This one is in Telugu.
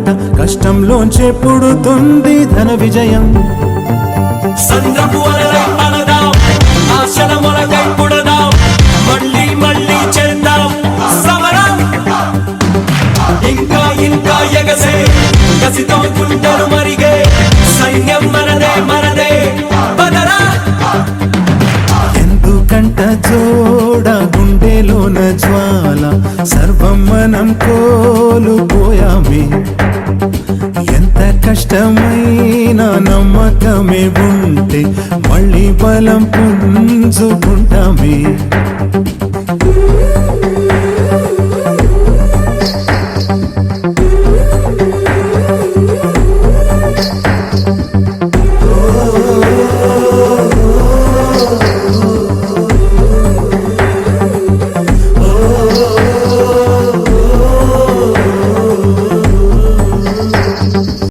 బాట కష్టంలోంచే పుడుతుంది ధన విజయం. సంద్రపు అలలై అలదాం, ఆశల మొలకై పుడదాం, మళ్ళీ మళ్ళీ చేద్దాం సమరం. ఇంకా ఇంకా ఎగసే కసితో గుండెలు మరిగే సైన్యం మనదే మనదే బదరా. ఎందుకంట జోడ గుండెలోన జ్వాల సర్వం మనం కోల్పోయామే. ఎంత కష్టమైనా నమ్మకమే ఉంటే మళ్ళీ బలం పుంజుకుంటామే.